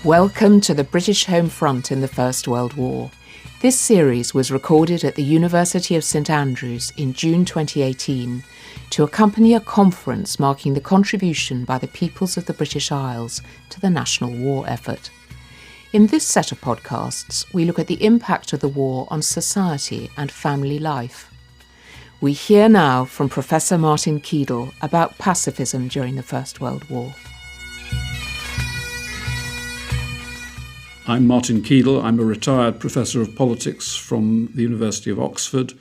Welcome to the British Home Front in the First World War. This series was recorded at the University of St Andrews in June 2018 to accompany a conference marking the contribution by the peoples of the British Isles to the national war effort. In this set of podcasts, we look at the impact of the war on society and family life. We hear now from Professor Martin Ceadel about pacifism during the First World War. I'm Martin Ceadel. I'm a retired Professor of Politics from the University of Oxford,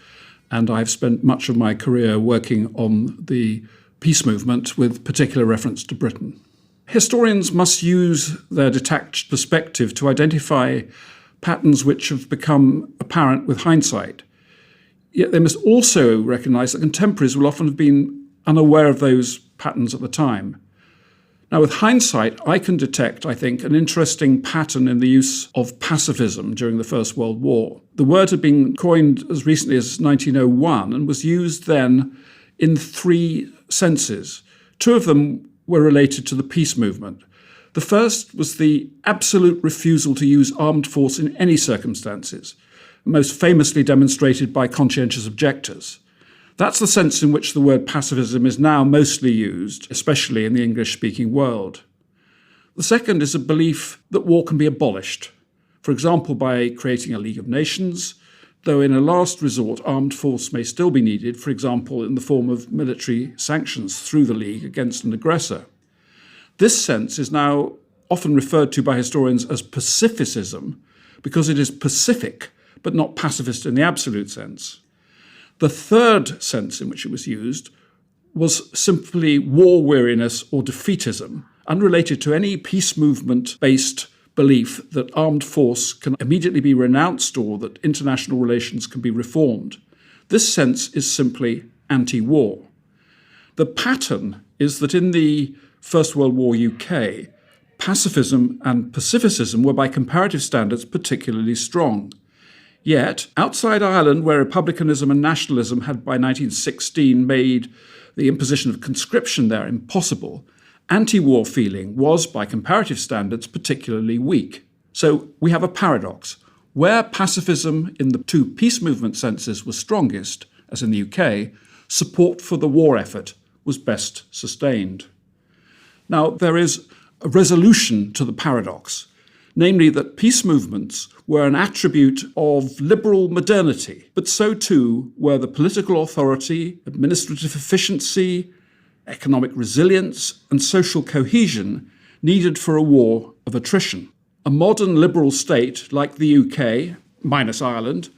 and I've spent much of my career working on the peace movement with particular reference to Britain. Historians must use their detached perspective to identify patterns which have become apparent with hindsight. Yet they must also recognise that contemporaries will often have been unaware of those patterns at the time. Now, with hindsight, I can detect, I think, an interesting pattern in the use of pacifism during the First World War. The word had been coined as recently as 1901 and was used then in three senses. Two of them were related to the peace movement. The first was the absolute refusal to use armed force in any circumstances, most famously demonstrated by conscientious objectors. That's the sense in which the word pacifism is now mostly used, especially in the English-speaking world. The second is a belief that war can be abolished, for example by creating a League of Nations, though in a last resort armed force may still be needed, for example in the form of military sanctions through the League against an aggressor. This sense is now often referred to by historians as Pacifism because it is pacific but not pacifist in the absolute sense. The third sense in which it was used was simply war weariness or defeatism, unrelated to any peace movement-based belief that armed force can immediately be renounced or that international relations can be reformed. This sense is simply anti-war. The pattern is that in the First World War UK, pacifism and pacificism were by comparative standards particularly strong. Yet, outside Ireland, where republicanism and nationalism had by 1916 made the imposition of conscription there impossible, anti-war feeling was, by comparative standards, particularly weak. So we have a paradox. Where pacifism in the two peace movement senses was strongest, as in the UK, support for the war effort was best sustained. Now, there is a resolution to the paradox, namely that peace movements were an attribute of liberal modernity, but so too were the political authority, administrative efficiency, economic resilience, and social cohesion needed for a war of attrition. A modern liberal state like the UK, minus Ireland,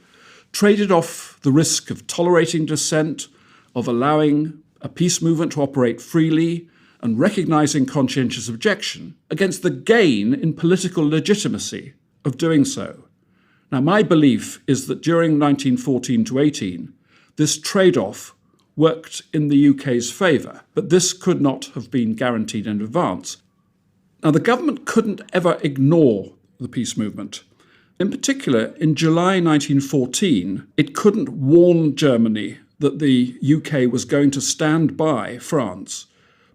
traded off the risk of tolerating dissent, of allowing a peace movement to operate freely, and recognising conscientious objection against the gain in political legitimacy of doing so. Now, my belief is that during 1914 to 18, this trade-off worked in the UK's favour, but this could not have been guaranteed in advance. Now, the government couldn't ever ignore the peace movement. In particular, in July 1914, it couldn't warn Germany that the UK was going to stand by France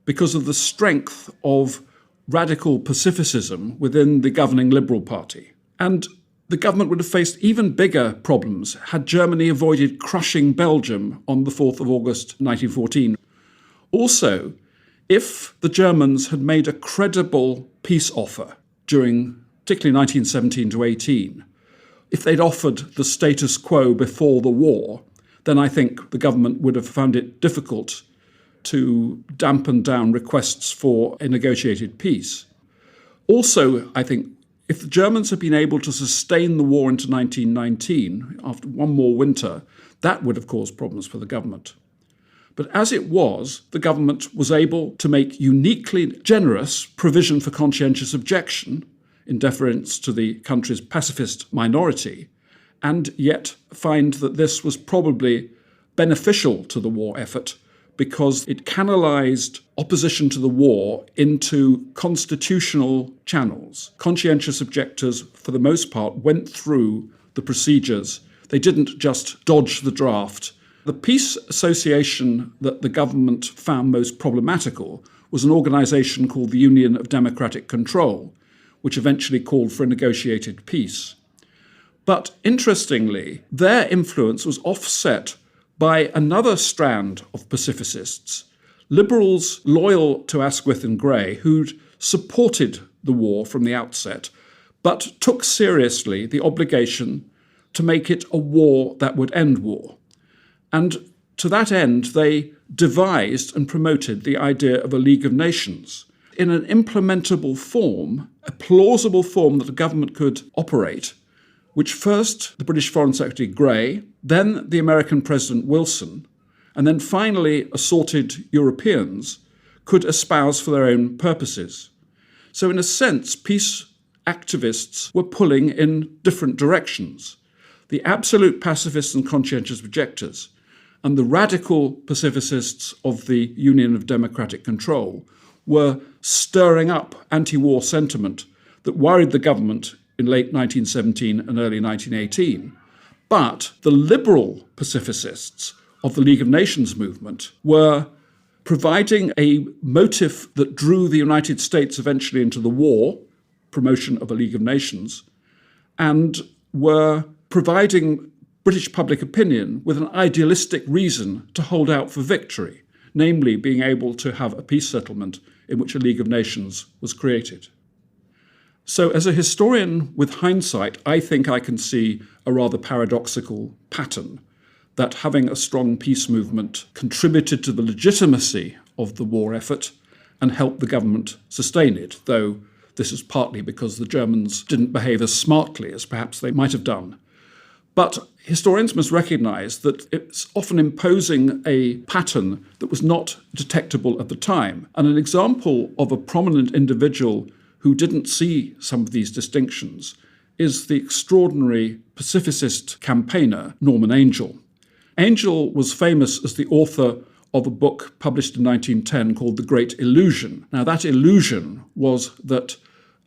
because of the strength of radical pacificism within the governing Liberal Party. And the government would have faced even bigger problems had Germany avoided crushing Belgium on the 4th of August 1914. Also, if the Germans had made a credible peace offer during particularly 1917 to 18, if they'd offered the status quo before the war, then I think the government would have found it difficult to dampen down requests for a negotiated peace. Also, I think if the Germans had been able to sustain the war into 1919, after one more winter, that would have caused problems for the government. But as it was, the government was able to make uniquely generous provision for conscientious objection in deference to the country's pacifist minority, and yet find that this was probably beneficial to the war effort because it canalised opposition to the war into constitutional channels. Conscientious objectors, for the most part, went through the procedures. They didn't just dodge the draft. The peace association that the government found most problematical was an organisation called the Union of Democratic Control, which eventually called for a negotiated peace. But interestingly, their influence was offset by another strand of pacificists, liberals loyal to Asquith and Grey, who'd supported the war from the outset, but took seriously the obligation to make it a war that would end war. And to that end, they devised and promoted the idea of a League of Nations in an implementable form, a plausible form that the government could operate, which first the British Foreign Secretary Grey, then the American President Wilson, and then finally assorted Europeans could espouse for their own purposes. So in a sense, peace activists were pulling in different directions. The absolute pacifists and conscientious objectors, and the radical pacificists of the Union of Democratic Control were stirring up anti-war sentiment that worried the government in late 1917 and early 1918. But the liberal pacificists of the League of Nations movement were providing a motive that drew the United States eventually into the war, promotion of a League of Nations, and were providing British public opinion with an idealistic reason to hold out for victory, namely being able to have a peace settlement in which a League of Nations was created. So as a historian with hindsight, I think I can see a rather paradoxical pattern that having a strong peace movement contributed to the legitimacy of the war effort and helped the government sustain it, though this is partly because the Germans didn't behave as smartly as perhaps they might have done. But historians must recognise that it's often imposing a pattern that was not detectable at the time. And an example of a prominent individual who didn't see some of these distinctions is the extraordinary pacifist campaigner Norman Angell. Angell was famous as the author of a book published in 1910 called The Great Illusion. Now, that illusion was that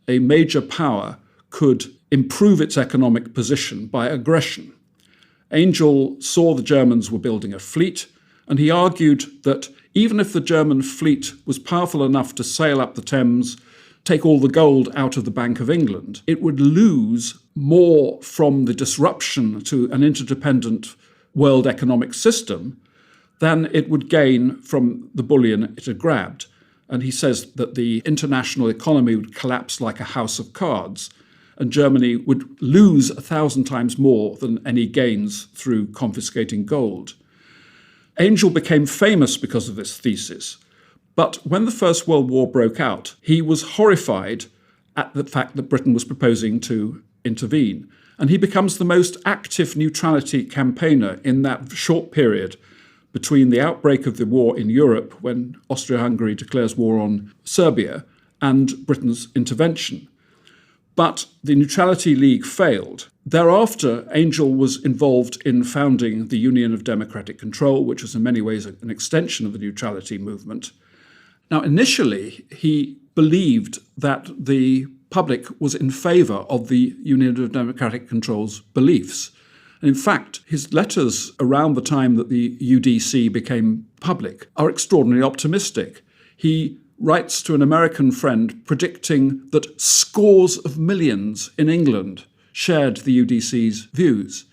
a major power could improve its economic position by aggression. Angell saw the Germans were building a fleet, and he argued that even if the German fleet was powerful enough to sail up the Thames, take all the gold out of the Bank of England, it would lose more from the disruption to an interdependent world economic system than it would gain from the bullion it had grabbed. And he says that the international economy would collapse like a house of cards, and Germany would lose 1,000 times more than any gains through confiscating gold. Angell became famous because of this thesis, but when the First World War broke out, he was horrified at the fact that Britain was proposing to intervene. And he becomes the most active neutrality campaigner in that short period between the outbreak of the war in Europe, when Austria-Hungary declares war on Serbia, and Britain's intervention. But the Neutrality League failed. Thereafter, Angell was involved in founding the Union of Democratic Control, which was in many ways an extension of the neutrality movement. Now, initially, he believed that the public was in favour of the Union of Democratic Control's beliefs. And in fact, his letters around the time that the UDC became public are extraordinarily optimistic. He writes to an American friend predicting that scores of millions in England shared the UDC's views.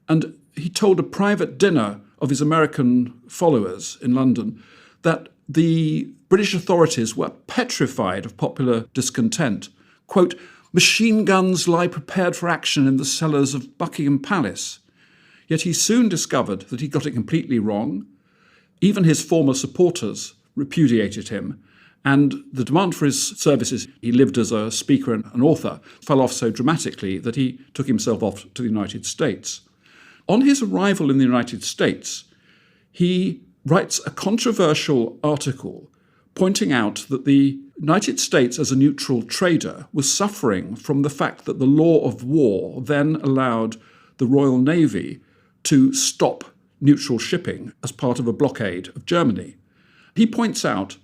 And he told a private dinner of his American followers in London that the British authorities were petrified of popular discontent. Quote, "Machine guns lie prepared for action in the cellars of Buckingham Palace." Yet he soon discovered that he got it completely wrong. Even his former supporters repudiated him, and the demand for his services, he lived as a speaker and an author, fell off so dramatically that he took himself off to the United States. On his arrival in the United States, he writes a controversial article pointing out that the United States as a neutral trader was suffering from the fact that the law of war then allowed the Royal Navy to stop neutral shipping as part of a blockade of Germany. He points out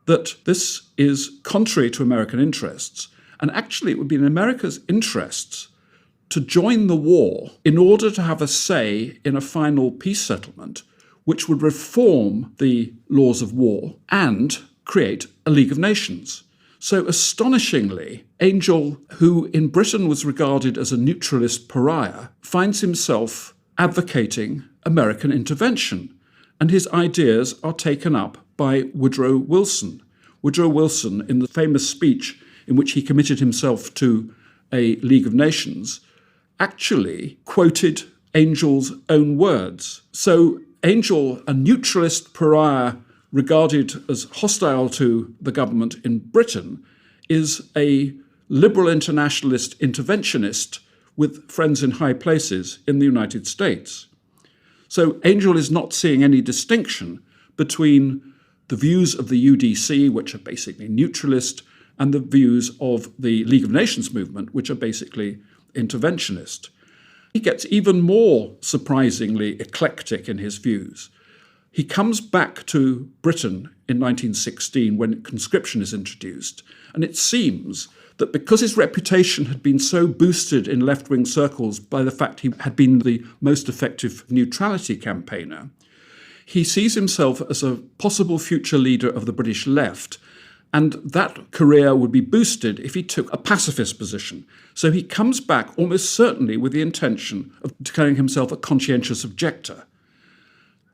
that this is contrary to American interests, and actually it would be in America's interests to join the war in order to have a say in a final peace settlement which would reform the laws of war and create a League of Nations. So astonishingly, Angel, who in Britain was regarded as a neutralist pariah, finds himself advocating American intervention, and his ideas are taken up by Woodrow Wilson. Woodrow Wilson, in the famous speech in which he committed himself to a League of Nations, actually quoted Angel's own words. So Angel, a neutralist pariah regarded as hostile to the government in Britain, is a liberal internationalist interventionist with friends in high places in the United States. So Angel is not seeing any distinction between the views of the UDC, which are basically neutralist, and the views of the League of Nations movement, which are basically interventionist. He gets even more surprisingly eclectic in his views. He comes back to Britain in 1916 when conscription is introduced, and it seems that because his reputation had been so boosted in left-wing circles by the fact he had been the most effective neutrality campaigner, he sees himself as a possible future leader of the British left, and that career would be boosted if he took a pacifist position. So he comes back almost certainly with the intention of declaring himself a conscientious objector.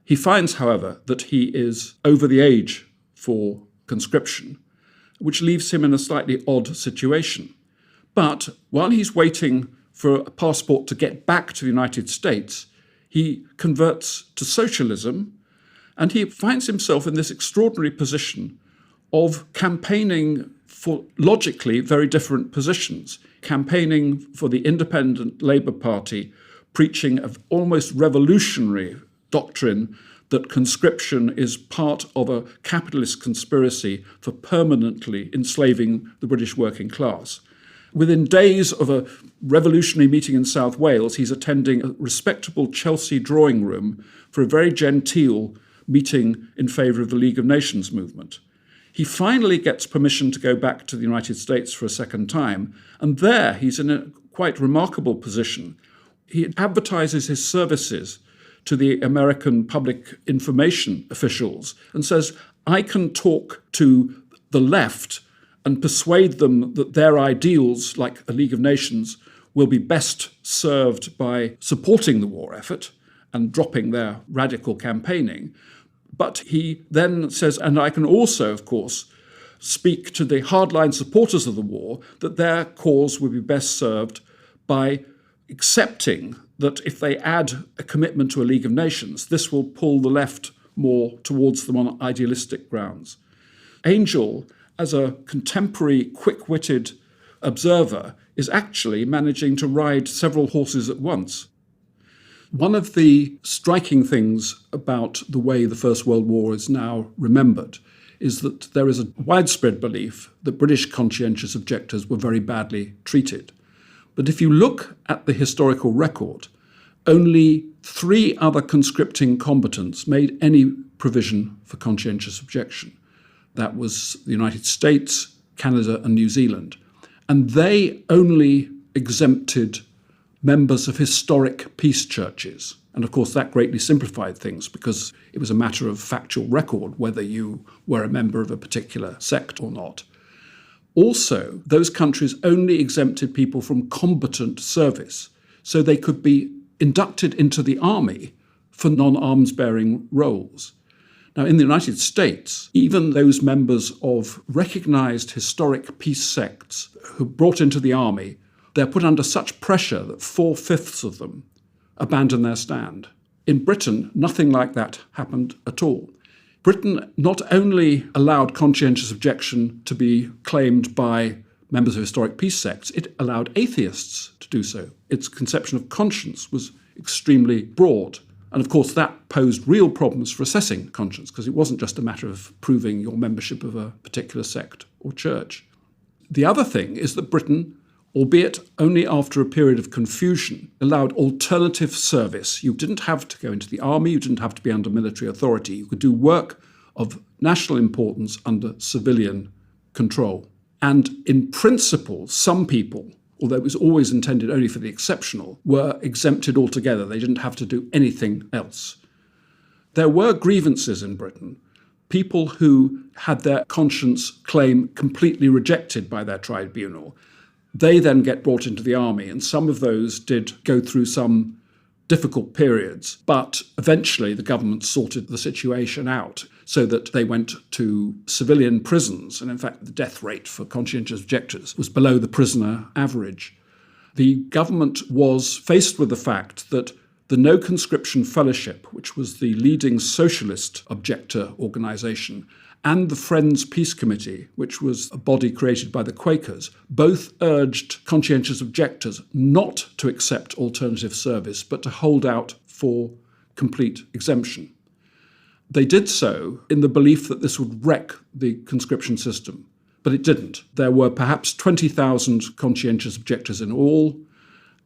He finds, however, that he is over the age for conscription, which leaves him in a slightly odd situation. But while he's waiting for a passport to get back to the United States, he converts to socialism, and he finds himself in this extraordinary position of campaigning for logically very different positions, campaigning for the independent Labour Party, preaching an almost revolutionary doctrine that conscription is part of a capitalist conspiracy for permanently enslaving the British working class. Within days of a revolutionary meeting in South Wales, he's attending a respectable Chelsea drawing room for a very genteel meeting in favour of the League of Nations movement. He finally gets permission to go back to the United States for a second time, and there he's in a quite remarkable position. He advertises his services to the American public information officials and says, I can talk to the left and persuade them that their ideals, like a League of Nations, will be best served by supporting the war effort and dropping their radical campaigning. But he then says, and I can also, of course, speak to the hardline supporters of the war that their cause will be best served by accepting that if they add a commitment to a League of Nations, this will pull the left more towards them on idealistic grounds. Angel, as a contemporary, quick-witted observer, is actually managing to ride several horses at once. One of the striking things about the way the First World War is now remembered is that there is a widespread belief that British conscientious objectors were very badly treated. But if you look at the historical record, only 3 other conscripting combatants made any provision for conscientious objection. That was the United States, Canada, and New Zealand. And they only exempted members of historic peace churches. And of course, that greatly simplified things because it was a matter of factual record whether you were a member of a particular sect or not. Also, those countries only exempted people from combatant service, so they could be inducted into the army for non-arms-bearing roles. Now, in the United States, even those members of recognized historic peace sects who brought into the army, they're put under such pressure that 4/5 of them abandon their stand. In Britain, nothing like that happened at all. Britain not only allowed conscientious objection to be claimed by members of historic peace sects, it allowed atheists to do so. Its conception of conscience was extremely broad. And of course, that posed real problems for assessing conscience, because it wasn't just a matter of proving your membership of a particular sect or church. The other thing is that Britain, albeit only after a period of confusion, allowed alternative service. You didn't have to go into the army, you didn't have to be under military authority. You could do work of national importance under civilian control. And in principle, some people, although it was always intended only for the exceptional, were exempted altogether. They didn't have to do anything else. There were grievances in Britain. people who had their conscience claim completely rejected by their tribunal, they then get brought into the army, and some of those did go through some difficult periods, but eventually the government sorted the situation out so that they went to civilian prisons, and in fact the death rate for conscientious objectors was below the prisoner average. The government was faced with the fact that the No Conscription Fellowship, which was the leading socialist objector organisation, and the Friends Peace Committee, which was a body created by the Quakers, both urged conscientious objectors not to accept alternative service, but to hold out for complete exemption. They did so in the belief that this would wreck the conscription system, but it didn't. There were perhaps 20,000 conscientious objectors in all,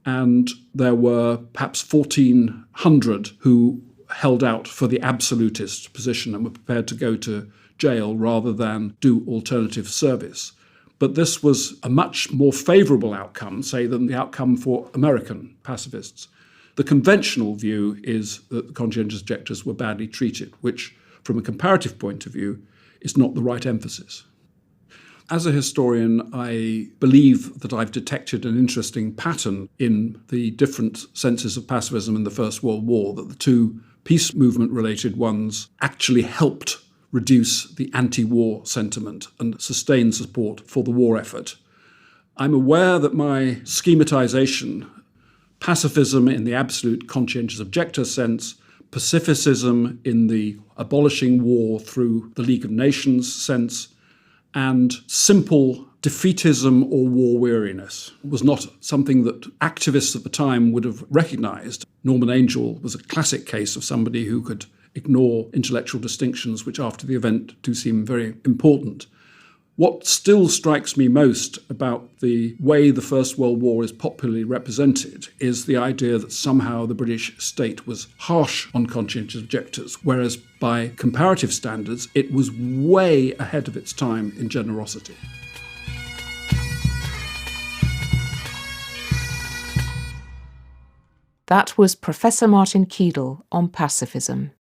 and there were perhaps 1,400 who held out for the absolutist position and were prepared to go to jail rather than do alternative service. But this was a much more favourable outcome, say, than the outcome for American pacifists. The conventional view is that the conscientious objectors were badly treated, which, from a comparative point of view, is not the right emphasis. As a historian, I believe that I've detected an interesting pattern in the different senses of pacifism in the First World War, that the two peace movement-related ones actually helped reduce the anti-war sentiment and sustain support for the war effort. I'm aware that my schematization, pacifism in the absolute conscientious objector sense, Pacifism in the abolishing war through the League of Nations sense, and simple defeatism or war weariness was not something that activists at the time would have recognized. Norman Angell was a classic case of somebody who could ignore intellectual distinctions, which after the event do seem very important. What still strikes me most about the way the First World War is popularly represented is the idea that somehow the British state was harsh on conscientious objectors, whereas by comparative standards, it was way ahead of its time in generosity. That was Professor Martin Ceadel on pacifism.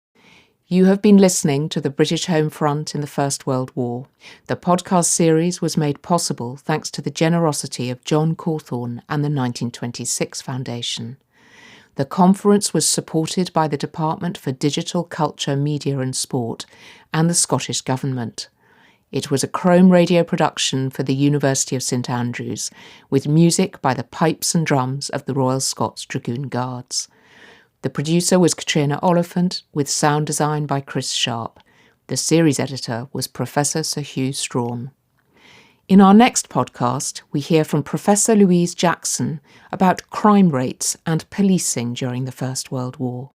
You have been listening to the British Home Front in the First World War. The podcast series was made possible thanks to the generosity of JOHN CAWTHORN and the 1926 Foundation. The conference was supported by the Department for Digital Culture, Media and Sport and the Scottish Government. It was a ChromeRadio production for the University of St Andrews, with music by the pipes and drums of the Royal Scots Dragoon Guards. The producer was Catriona Oliphant, with sound design by Chris Sharp. The series editor was Professor Sir Hugh Strachan. In our next podcast, we hear from Professor Louise Jackson about crime rates and policing during the First World War.